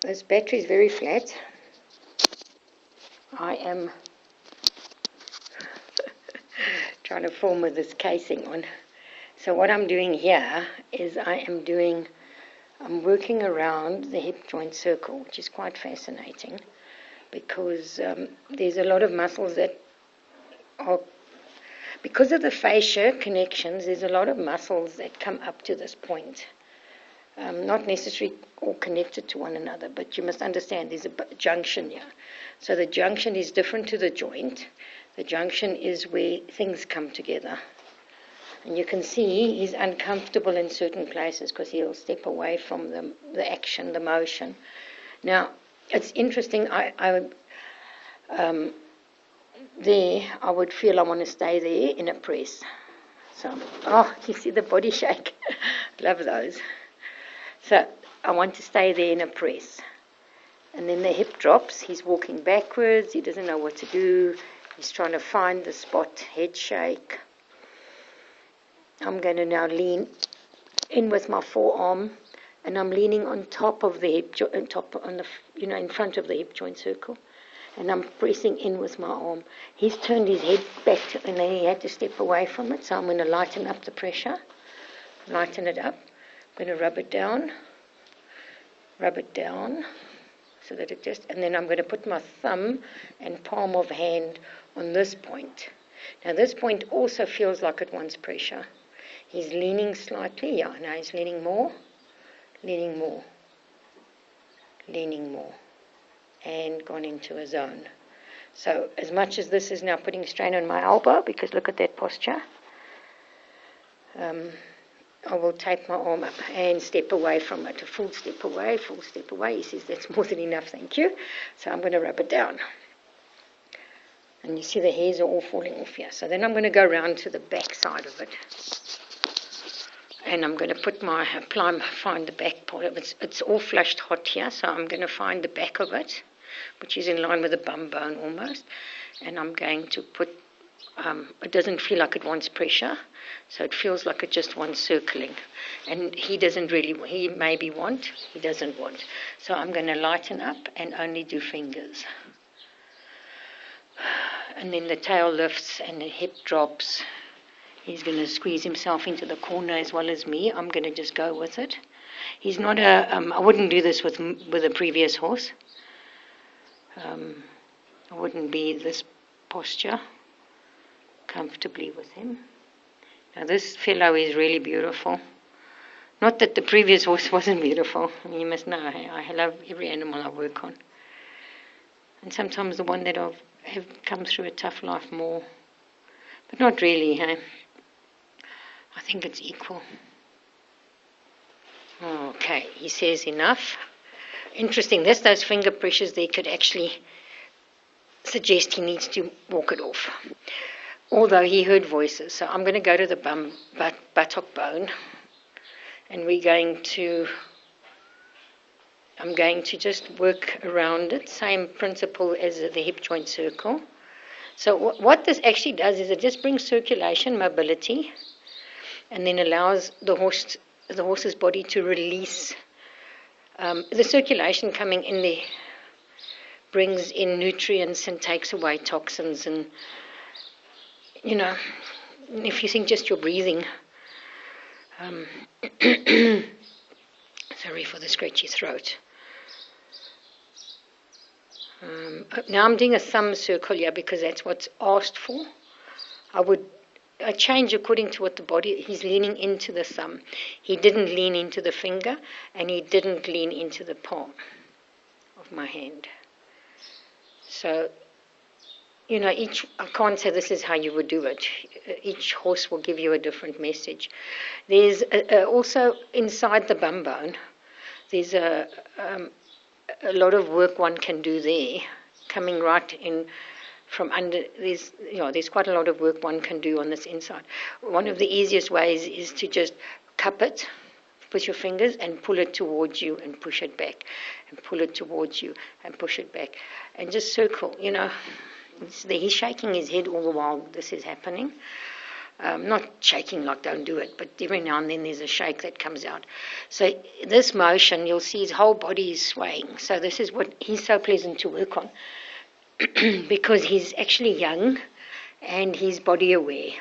This battery is very flat. I am trying to film with this casing on. So what I'm doing here is I'm working around the hip joint circle, which is quite fascinating because there's a lot of muscles that are, because of the fascia connections, there's a lot of muscles that come up to this point. Not necessarily all connected to one another, but you must understand there's a junction here. So the junction is different to the joint. The junction is where things come together. And you can see he's uncomfortable in certain places because he'll step away from the action, the motion. Now, it's interesting. I would feel I want to stay there in a press. So, you see the body shake? Love those. So I want to stay there in a press. And then the hip drops. He's walking backwards. He doesn't know what to do. He's trying to find the spot. Head shake. I'm going to now lean in with my forearm, and I'm leaning on top of the hip in front of the hip joint circle, and I'm pressing in with my arm. He's turned his head back, and then he had to step away from it. So I'm going to lighten up the pressure, lighten it up. I'm going to rub it down, so that and then I'm going to put my thumb and palm of hand on this point. Now this point also feels like it wants pressure. He's leaning slightly, now he's leaning more, and gone into a zone. So as much as this is now putting strain on my elbow, because look at that posture, I will take my arm up and step away from it, a full step away. He says, that's more than enough, thank you. So I'm going to rub it down. And you see the hairs are all falling off here. So then I'm going to go round to the back side of it. And I'm going to find the back part of it. It's all flushed hot here, so I'm going to find the back of it, which is in line with the bum bone almost. And I'm going to put, it doesn't feel like it wants pressure, so it feels like it just wants circling. And he doesn't want. So I'm going to lighten up and only do fingers. And then the tail lifts and the hip drops. He's going to squeeze himself into the corner as well as me. I'm going to just go with it. He's not I wouldn't do this with a previous horse. I wouldn't be this posture comfortably with him. Now this fellow is really beautiful. Not that the previous horse wasn't beautiful. I mean, you must know, I love every animal I work on. And sometimes the one that have come through a tough life more. But not really, hey? I think it's equal. Okay, he says enough. Interesting, those finger pressures there could actually suggest he needs to walk it off. Although he heard voices. So I'm going to go to the buttock bone. And I'm going to just work around it. Same principle as the hip joint circle. So what this actually does is it just brings circulation, mobility, and then allows the horse's body to release. The circulation coming in there brings in nutrients and takes away toxins. And, if you think just your breathing, sorry for the scratchy throat. Now I'm doing a thumb circle here because that's what's asked for. I change according to what the body, he's leaning into the thumb. He didn't lean into the finger, and he didn't lean into the palm of my hand. So, I can't say this is how you would do it. Each horse will give you a different message. There's also inside the bum bone, there's a lot of work one can do there, coming right in from under. There's quite a lot of work one can do on this inside. One of the easiest ways is to just cup it with your fingers and pull it towards you and push it back, and pull it towards you and push it back, and just circle. He's shaking his head all the while this is happening. Not shaking like don't do it, but every now and then there's a shake that comes out. So this motion, you'll see his whole body is swaying. So this is what he's so pleasant to work on because he's actually young and he's body aware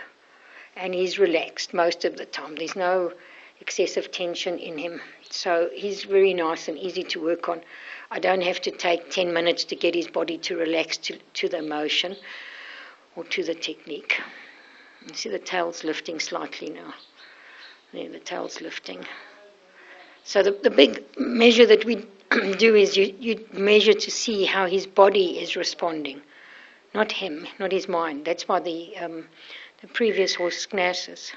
and he's relaxed most of the time. There's no excessive tension in him. So he's very nice and easy to work on. I don't have to take 10 minutes to get his body to relax to the motion or to the technique. You see the tail's lifting slightly now. There, the tail's lifting. So the big measure that we do is you measure to see how his body is responding, not him, not his mind. That's why the previous horse Gnasis.